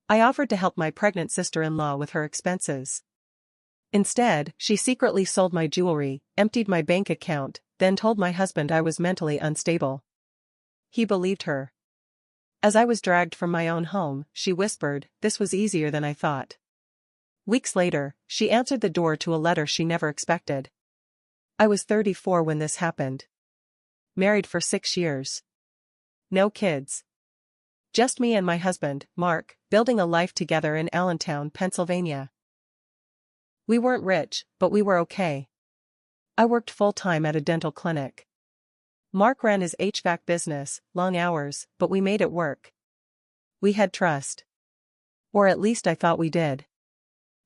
I offered to help my pregnant sister-in-law with her expenses. Instead, she secretly sold my jewelry, emptied my bank account, then told my husband I was mentally unstable. He believed her. As I was dragged from my own home, she whispered, "This was easier than I thought." Weeks later, she answered the door to a letter she never expected. I was 34 when this happened. Married for 6 years. No kids. Just me and my husband, Mark, building a life together in Allentown, Pennsylvania. We weren't rich, but we were okay. I worked full-time at a dental clinic. Mark ran his HVAC business, long hours, but we made it work. We had trust. Or at least I thought we did.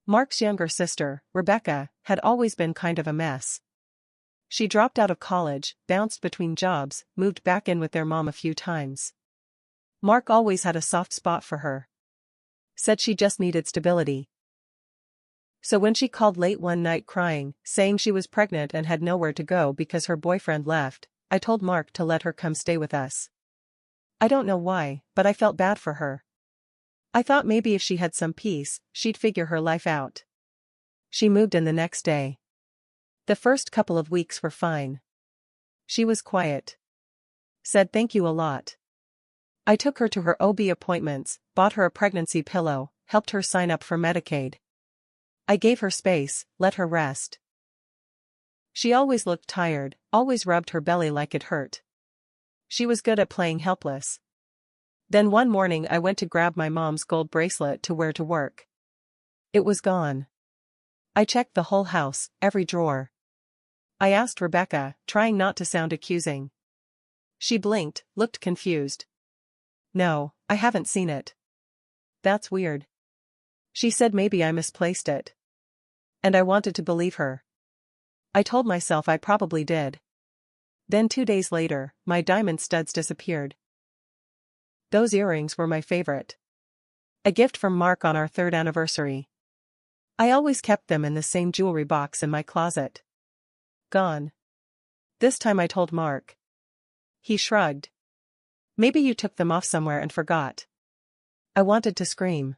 Mark's younger sister, Rebecca, had always been kind of a mess. She dropped out of college, bounced between jobs, moved back in with their mom a few times. Mark always had a soft spot for her. Said she just needed stability. So when she called late one night crying, saying she was pregnant and had nowhere to go because her boyfriend left, I told Mark to let her come stay with us. I don't know why, but I felt bad for her. I thought maybe if she had some peace, she'd figure her life out. She moved in the next day. The first couple of weeks were fine. She was quiet. Said thank you a lot. I took her to her OB appointments, bought her a pregnancy pillow, helped her sign up for Medicaid. I gave her space, let her rest. She always looked tired, always rubbed her belly like it hurt. She was good at playing helpless. Then one morning I went to grab my mom's gold bracelet to wear to work. It was gone. I checked the whole house, every drawer. I asked Rebecca, trying not to sound accusing. She blinked, looked confused. No, I haven't seen it. That's weird. She said maybe I misplaced it. And I wanted to believe her. I told myself I probably did. Then 2 days later, my diamond studs disappeared. Those earrings were my favorite. A gift from Mark on our 3rd anniversary. I always kept them in the same jewelry box in my closet. Gone. This time I told Mark. He shrugged. Maybe you took them off somewhere and forgot. I wanted to scream.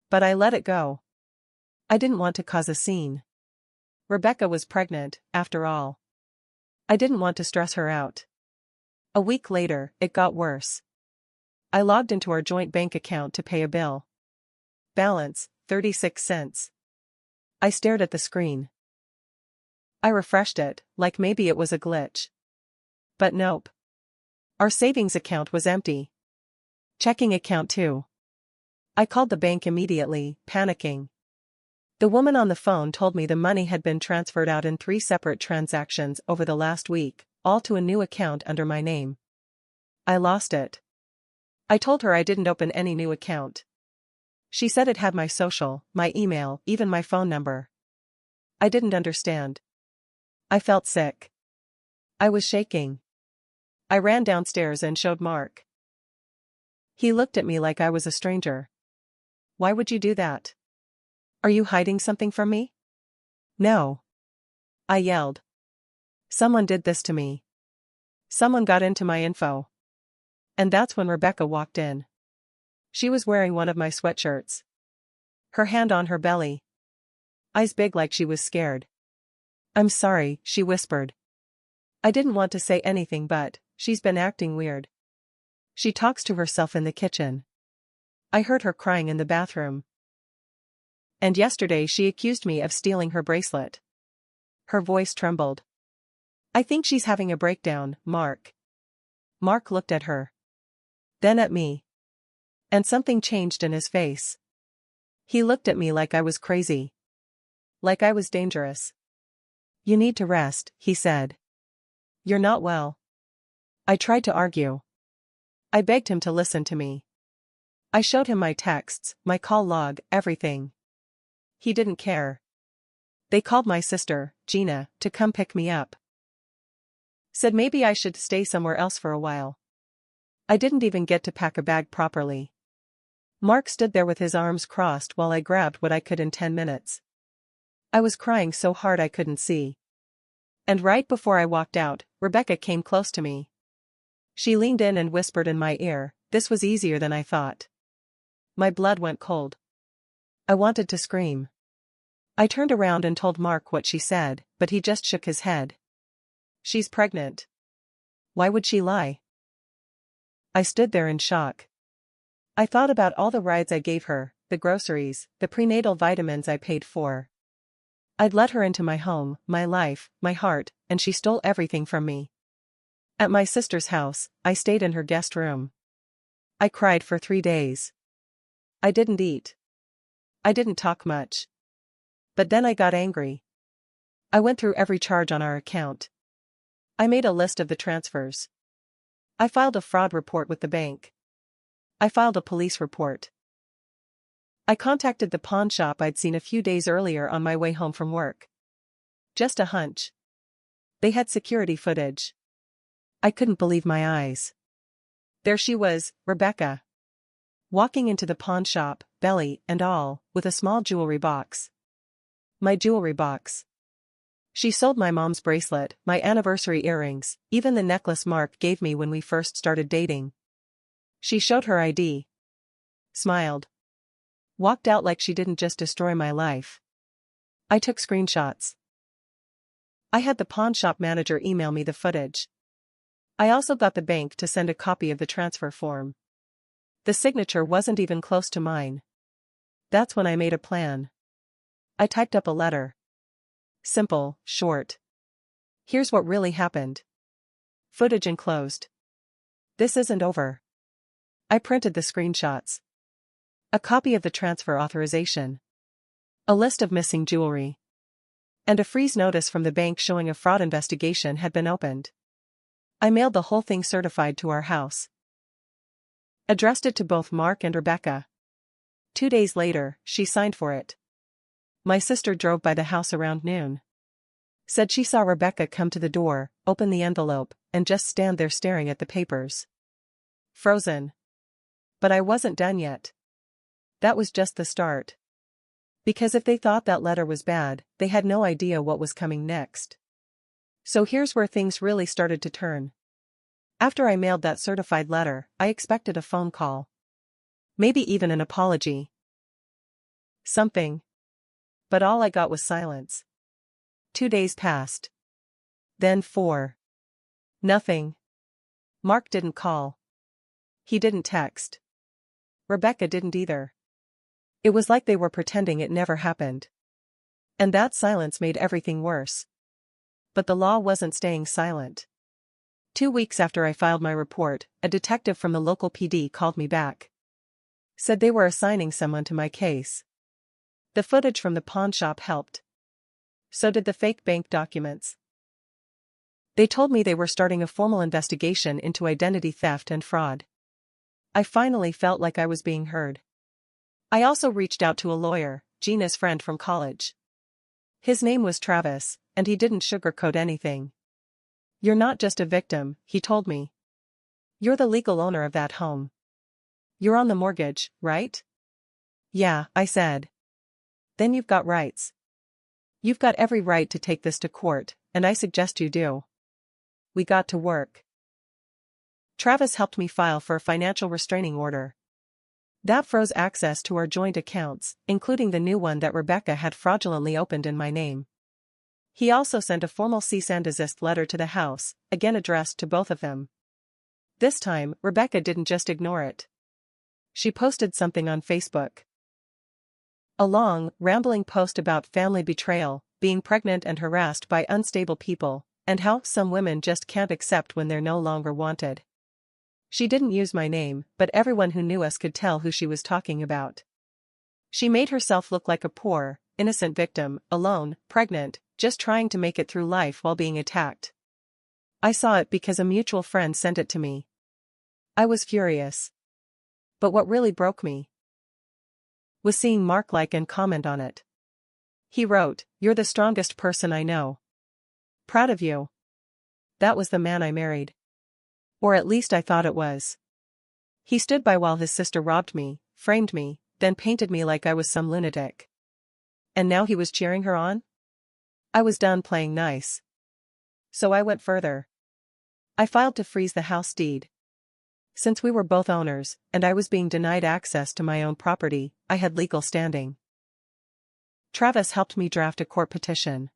But I let it go. I didn't want to cause a scene. Rebecca was pregnant, after all. I didn't want to stress her out. A week later, it got worse. I logged into our joint bank account to pay a bill. Balance, 36 cents. I stared at the screen. I refreshed it, like maybe it was a glitch. But nope. Our savings account was empty. Checking account too. I called the bank immediately, panicking. The woman on the phone told me the money had been transferred out in 3 separate transactions over the last week, all to a new account under my name. I lost it. I told her I didn't open any new account. She said it had my social, my email, even my phone number. I didn't understand. I felt sick. I was shaking. I ran downstairs and showed Mark. He looked at me like I was a stranger. Why would you do that? Are you hiding something from me? No. I yelled. Someone did this to me. Someone got into my info. And that's when Rebecca walked in. She was wearing one of my sweatshirts. Her hand on her belly. Eyes big like she was scared. I'm sorry, she whispered. I didn't want to say anything but, she's been acting weird. She talks to herself in the kitchen. I heard her crying in the bathroom. And yesterday she accused me of stealing her bracelet. Her voice trembled. I think she's having a breakdown, Mark. Mark looked at her. Then at me. And something changed in his face. He looked at me like I was crazy. Like I was dangerous. You need to rest, he said. You're not well. I tried to argue. I begged him to listen to me. I showed him my texts, my call log, everything. He didn't care. They called my sister, Gina, to come pick me up. Said maybe I should stay somewhere else for a while. I didn't even get to pack a bag properly. Mark stood there with his arms crossed while I grabbed what I could in 10 minutes. I was crying so hard I couldn't see. And right before I walked out, Rebecca came close to me. She leaned in and whispered in my ear, "This was easier than I thought." My blood went cold. I wanted to scream. I turned around and told Mark what she said, but he just shook his head. She's pregnant. Why would she lie? I stood there in shock. I thought about all the rides I gave her, the groceries, the prenatal vitamins I paid for. I'd let her into my home, my life, my heart, and she stole everything from me. At my sister's house, I stayed in her guest room. I cried for 3 days. I didn't eat. I didn't talk much. But then I got angry. I went through every charge on our account. I made a list of the transfers. I filed a fraud report with the bank. I filed a police report. I contacted the pawn shop I'd seen a few days earlier on my way home from work. Just a hunch. They had security footage. I couldn't believe my eyes. There she was, Rebecca. Walking into the pawn shop, belly and all, with a small jewelry box. My jewelry box. She sold my mom's bracelet, my anniversary earrings, even the necklace Mark gave me when we first started dating. She showed her ID. Smiled. Walked out like she didn't just destroy my life. I took screenshots. I had the pawn shop manager email me the footage. I also got the bank to send a copy of the transfer form. The signature wasn't even close to mine. That's when I made a plan. I typed up a letter. Simple, short. Here's what really happened. Footage enclosed. This isn't over. I printed the screenshots. A copy of the transfer authorization. A list of missing jewelry. And a freeze notice from the bank showing a fraud investigation had been opened. I mailed the whole thing certified to our house. Addressed it to both Mark and Rebecca. 2 days later, she signed for it. My sister drove by the house around noon. Said she saw Rebecca come to the door, open the envelope, and just stand there staring at the papers. Frozen. But I wasn't done yet. That was just the start. Because if they thought that letter was bad, they had no idea what was coming next. So here's where things really started to turn. After I mailed that certified letter, I expected a phone call. Maybe even an apology. Something. But all I got was silence. 2 days passed. Then 4. Nothing. Mark didn't call. He didn't text. Rebecca didn't either. It was like they were pretending it never happened. And that silence made everything worse. But the law wasn't staying silent. 2 weeks after I filed my report, a detective from the local PD called me back. Said they were assigning someone to my case. The footage from the pawn shop helped. So did the fake bank documents. They told me they were starting a formal investigation into identity theft and fraud. I finally felt like I was being heard. I also reached out to a lawyer, Gina's friend from college. His name was Travis, and he didn't sugarcoat anything. You're not just a victim, he told me. You're the legal owner of that home. You're on the mortgage, right? Yeah, I said. Then you've got rights. You've got every right to take this to court, and I suggest you do. We got to work. Travis helped me file for a financial restraining order. That froze access to our joint accounts, including the new one that Rebecca had fraudulently opened in my name. He also sent a formal cease and desist letter to the house, again addressed to both of them. This time, Rebecca didn't just ignore it. She posted something on Facebook. A long, rambling post about family betrayal, being pregnant and harassed by unstable people, and how some women just can't accept when they're no longer wanted. She didn't use my name, but everyone who knew us could tell who she was talking about. She made herself look like a poor, innocent victim, alone, pregnant, just trying to make it through life while being attacked. I saw it because a mutual friend sent it to me. I was furious. But what really broke me was seeing Mark like and comment on it. He wrote, "You're the strongest person I know. Proud of you." That was the man I married. Or at least I thought it was. He stood by while his sister robbed me, framed me, then painted me like I was some lunatic. And now he was cheering her on? I was done playing nice. So I went further. I filed to freeze the house deed. Since we were both owners, and I was being denied access to my own property, I had legal standing. Travis helped me draft a court petition.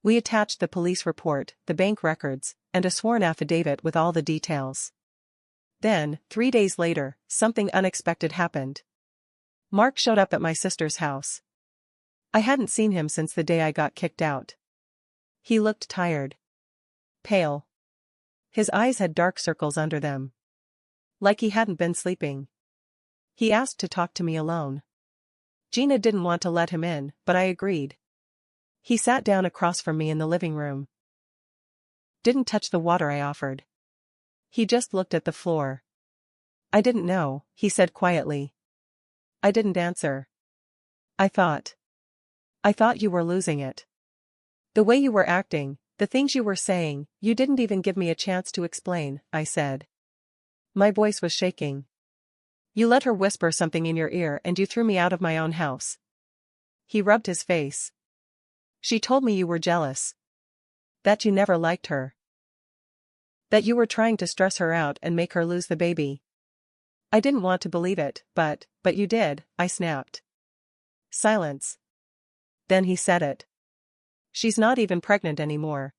We attached the police report, the bank records, and a sworn affidavit with all the details. Then, 3 days later, something unexpected happened. Mark showed up at my sister's house. I hadn't seen him since the day I got kicked out. He looked tired. Pale. His eyes had dark circles under them. Like he hadn't been sleeping. He asked to talk to me alone. Gina didn't want to let him in, but I agreed. He sat down across from me in the living room. Didn't touch the water I offered. He just looked at the floor. I didn't know, he said quietly. I didn't answer. I thought you were losing it. The way you were acting, the things you were saying, you didn't even give me a chance to explain, I said. My voice was shaking. You let her whisper something in your ear and you threw me out of my own house. He rubbed his face. She told me you were jealous. That you never liked her. That you were trying to stress her out and make her lose the baby. I didn't want to believe it, but you did, I snapped. Silence. Then he said it. She's not even pregnant anymore.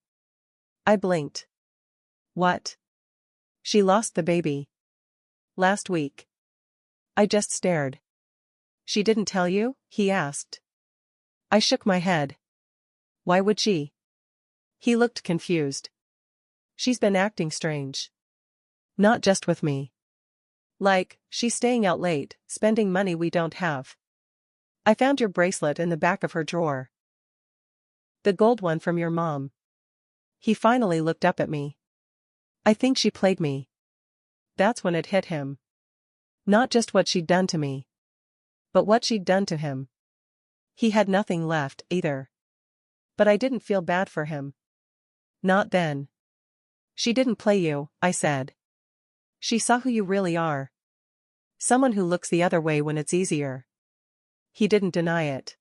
I blinked. What? She lost the baby. Last week. I just stared. She didn't tell you? He asked. I shook my head. Why would she? He looked confused. She's been acting strange. Not just with me. Like, she's staying out late, spending money we don't have. I found your bracelet in the back of her drawer. The gold one from your mom. He finally looked up at me. I think she played me. That's when it hit him. Not just what she'd done to me. But what she'd done to him. He had nothing left, either. But I didn't feel bad for him. Not then. She didn't play you, I said. She saw who you really are. Someone who looks the other way when it's easier. He didn't deny it.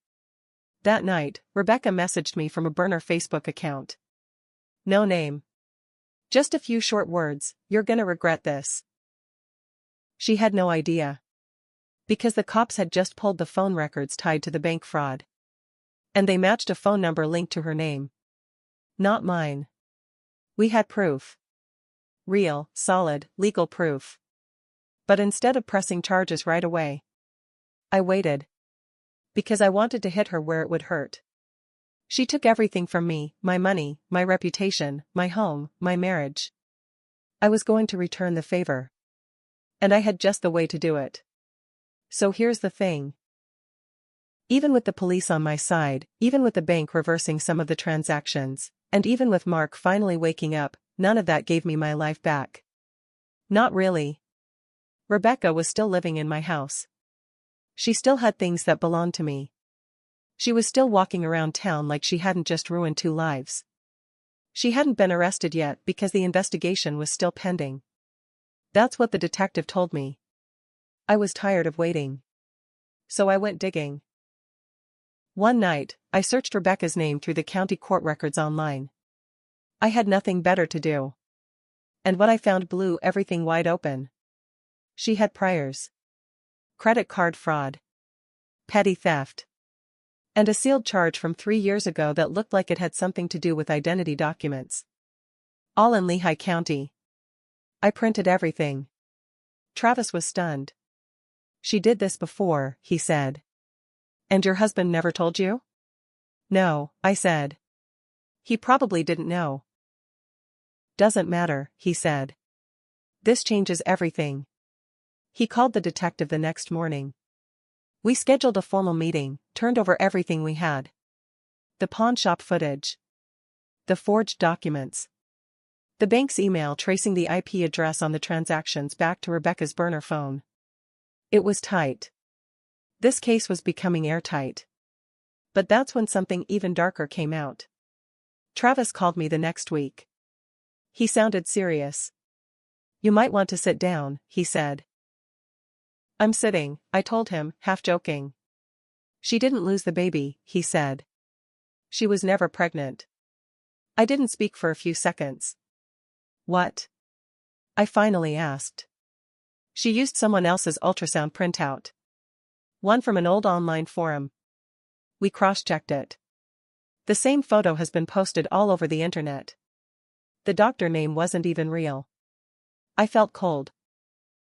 That night, Rebecca messaged me from a burner Facebook account. No name. Just a few short words, you're gonna regret this. She had no idea. Because the cops had just pulled the phone records tied to the bank fraud. And they matched a phone number linked to her name. Not mine. We had proof. Real, solid, legal proof. But instead of pressing charges right away, I waited. Because I wanted to hit her where it would hurt. She took everything from me, my money, my reputation, my home, my marriage. I was going to return the favor. And I had just the way to do it. So here's the thing. Even with the police on my side, even with the bank reversing some of the transactions, and even with Mark finally waking up, none of that gave me my life back. Not really. Rebecca was still living in my house. She still had things that belonged to me. She was still walking around town like she hadn't just ruined 2 lives. She hadn't been arrested yet because the investigation was still pending. That's what the detective told me. I was tired of waiting. So I went digging. One night, I searched Rebecca's name through the county court records online. I had nothing better to do. And what I found blew everything wide open. She had priors. Credit card fraud. Petty theft. And a sealed charge from 3 years ago that looked like it had something to do with identity documents. All in Lehigh County. I printed everything. Travis was stunned. She did this before, he said. And your husband never told you? No, I said. He probably didn't know. Doesn't matter, he said. This changes everything. He called the detective the next morning. We scheduled a formal meeting, turned over everything we had. The pawn shop footage. The forged documents. The bank's email tracing the IP address on the transactions back to Rebecca's burner phone. It was tight. This case was becoming airtight. But that's when something even darker came out. Travis called me the next week. He sounded serious. You might want to sit down, he said. I'm sitting, I told him, half joking. She didn't lose the baby, he said. She was never pregnant. I didn't speak for a few seconds. What? I finally asked. She used someone else's ultrasound printout. One from an old online forum. We cross-checked it. The same photo has been posted all over the internet. The doctor name wasn't even real. I felt cold.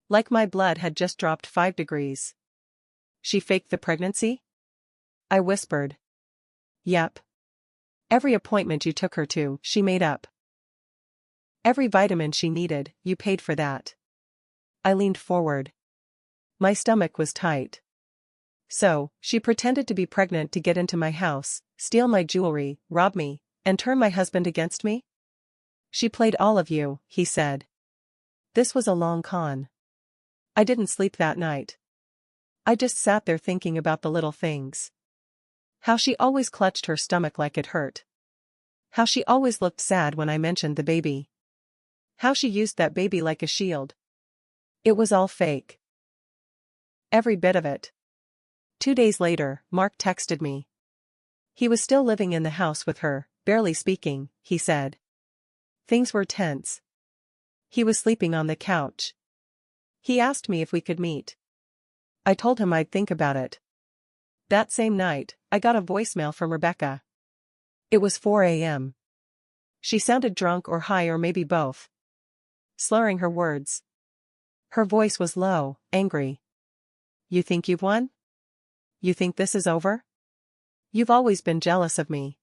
Like my blood had just dropped 5 degrees. She faked the pregnancy? I whispered. Yep. Every appointment you took her to, she made up. Every vitamin she needed, you paid for that. I leaned forward. My stomach was tight. So, she pretended to be pregnant to get into my house, steal my jewelry, rob me, and turn my husband against me? She played all of you, he said. This was a long con. I didn't sleep that night. I just sat there thinking about the little things. How she always clutched her stomach like it hurt. How she always looked sad when I mentioned the baby. How she used that baby like a shield. It was all fake. Every bit of it. 2 days later, Mark texted me. He was still living in the house with her, barely speaking, he said. Things were tense. He was sleeping on the couch. He asked me if we could meet. I told him I'd think about it. That same night, I got a voicemail from Rebecca. It was 4 a.m. She sounded drunk or high or maybe both. Slurring her words. Her voice was low, angry. You think you've won? You think this is over? You've always been jealous of me.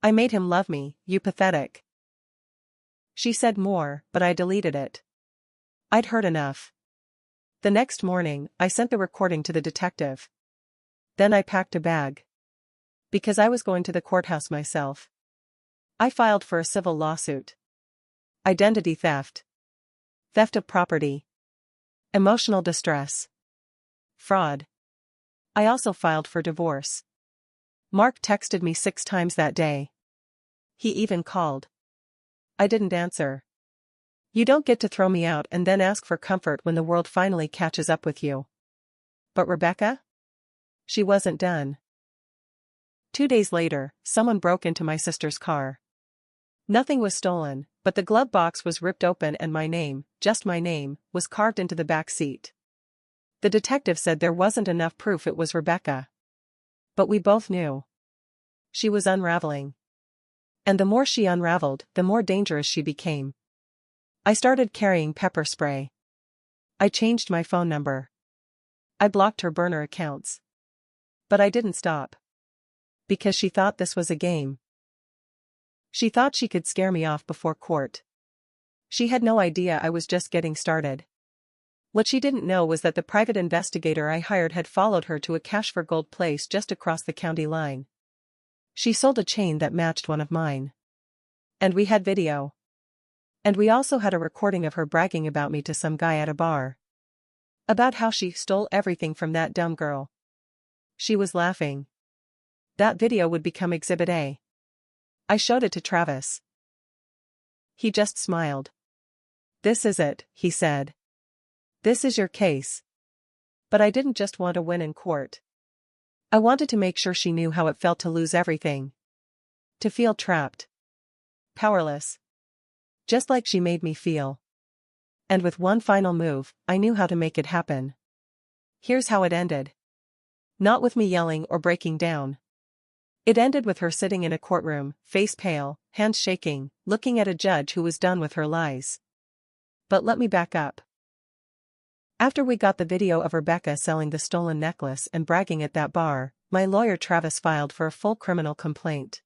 I made him love me, you pathetic. She said more, but I deleted it. I'd heard enough. The next morning, I sent the recording to the detective. Then I packed a bag. Because I was going to the courthouse myself. I filed for a civil lawsuit. Identity theft. Theft of property. Emotional distress. Fraud. I also filed for divorce. Mark texted me 6 times that day. He even called. I didn't answer. You don't get to throw me out and then ask for comfort when the world finally catches up with you. But Rebecca? She wasn't done. 2 days later, someone broke into my sister's car. Nothing was stolen, but the glove box was ripped open and my name, just my name, was carved into the back seat. The detective said there wasn't enough proof it was Rebecca. But we both knew. She was unraveling. And the more she unraveled, the more dangerous she became. I started carrying pepper spray. I changed my phone number. I blocked her burner accounts. But I didn't stop. Because she thought this was a game. She thought she could scare me off before court. She had no idea I was just getting started. What she didn't know was that the private investigator I hired had followed her to a cash for gold place just across the county line. She sold a chain that matched one of mine. And we had video. And we also had a recording of her bragging about me to some guy at a bar. About how she stole everything from that dumb girl. She was laughing. That video would become Exhibit A. I showed it to Travis. He just smiled. This is it, he said. This is your case. But I didn't just want to win in court. I wanted to make sure she knew how it felt to lose everything. To feel trapped. Powerless. Just like she made me feel. And with one final move, I knew how to make it happen. Here's how it ended. Not with me yelling or breaking down. It ended with her sitting in a courtroom, face pale, hands shaking, looking at a judge who was done with her lies. But let me back up. After we got the video of Rebecca selling the stolen necklace and bragging at that bar, my lawyer Travis filed for a full criminal complaint.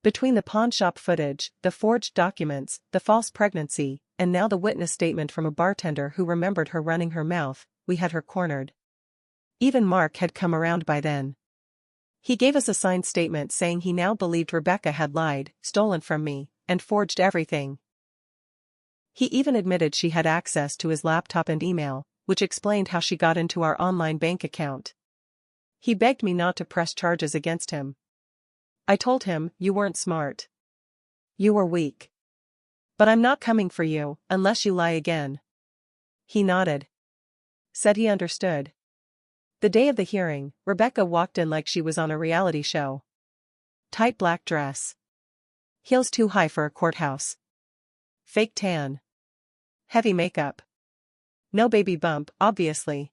Between the pawn shop footage, the forged documents, the false pregnancy, and now the witness statement from a bartender who remembered her running her mouth, we had her cornered. Even Mark had come around by then. He gave us a signed statement saying he now believed Rebecca had lied, stolen from me, and forged everything. He even admitted she had access to his laptop and email, which explained how she got into our online bank account. He begged me not to press charges against him. I told him, you weren't smart. You were weak. But I'm not coming for you, unless you lie again. He nodded. Said he understood. The day of the hearing, Rebecca walked in like she was on a reality show. Tight black dress. Heels too high for a courthouse. Fake tan. Heavy makeup. No baby bump, obviously.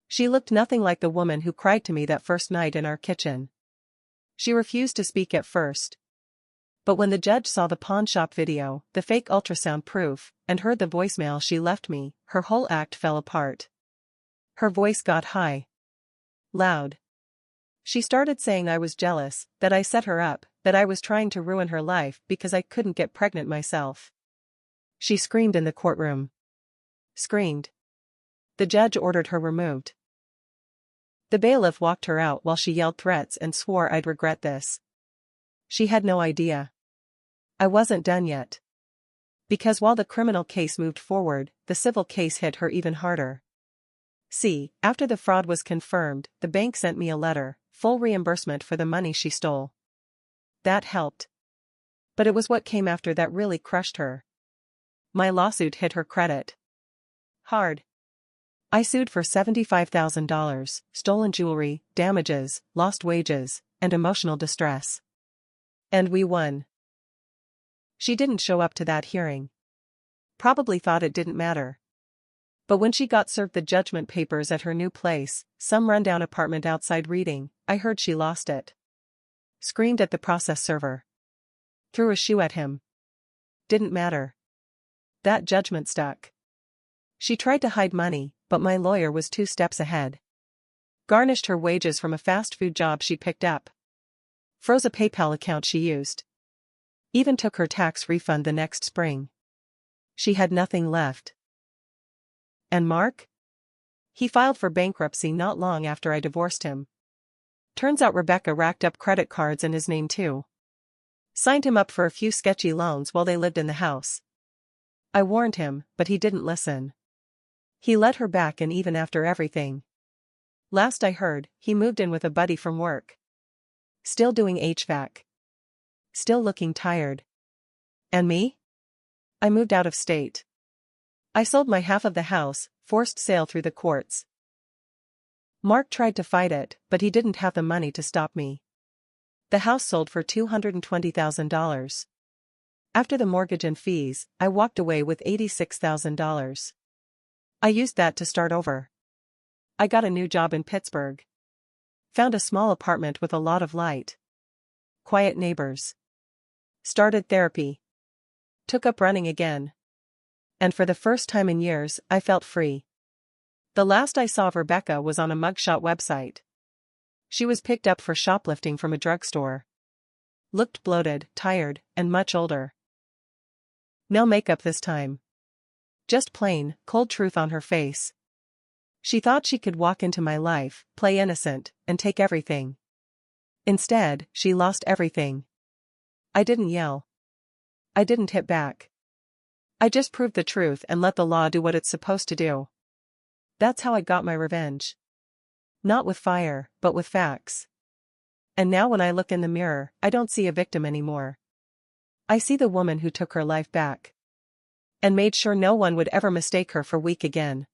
She looked nothing like the woman who cried to me that first night in our kitchen. She refused to speak at first. But when the judge saw the pawnshop video, the fake ultrasound proof, and heard the voicemail she left me, her whole act fell apart. Her voice got high. Loud. She started saying I was jealous, that I set her up, that I was trying to ruin her life because I couldn't get pregnant myself. She screamed in the courtroom. Screamed. The judge ordered her removed. The bailiff walked her out while she yelled threats and swore I'd regret this. She had no idea. I wasn't done yet. Because while the criminal case moved forward, the civil case hit her even harder. See, after the fraud was confirmed, the bank sent me a letter, full reimbursement for the money she stole. That helped. But it was what came after that really crushed her. My lawsuit hit her credit hard. I sued for $75,000, stolen jewelry, damages, lost wages, and emotional distress. And we won. She didn't show up to that hearing. Probably thought it didn't matter. But when she got served the judgment papers at her new place, some rundown apartment outside Reading, I heard she lost it. Screamed at the process server. Threw a shoe at him. Didn't matter. That judgment stuck. She tried to hide money, but my lawyer was 2 steps ahead. Garnished her wages from a fast food job she picked up. Froze a PayPal account she used. Even took her tax refund the next spring. She had nothing left. And Mark? He filed for bankruptcy not long after I divorced him. Turns out Rebecca racked up credit cards in his name too. Signed him up for a few sketchy loans while they lived in the house. I warned him, but he didn't listen. He let her back in even after everything. Last I heard, he moved in with a buddy from work. Still doing HVAC. Still looking tired. And me? I moved out of state. I sold my half of the house, forced sale through the courts. Mark tried to fight it, but he didn't have the money to stop me. The house sold for $220,000. After the mortgage and fees, I walked away with $86,000. I used that to start over. I got a new job in Pittsburgh. Found a small apartment with a lot of light. Quiet neighbors. Started therapy. Took up running again. And for the first time in years, I felt free. The last I saw of Rebecca was on a mugshot website. She was picked up for shoplifting from a drugstore. Looked bloated, tired, and much older. No makeup this time. Just plain, cold truth on her face. She thought she could walk into my life, play innocent, and take everything. Instead, she lost everything. I didn't yell. I didn't hit back. I just proved the truth and let the law do what it's supposed to do. That's how I got my revenge. Not with fire, but with facts. And now when I look in the mirror, I don't see a victim anymore. I see the woman who took her life back. And made sure no one would ever mistake her for weak again.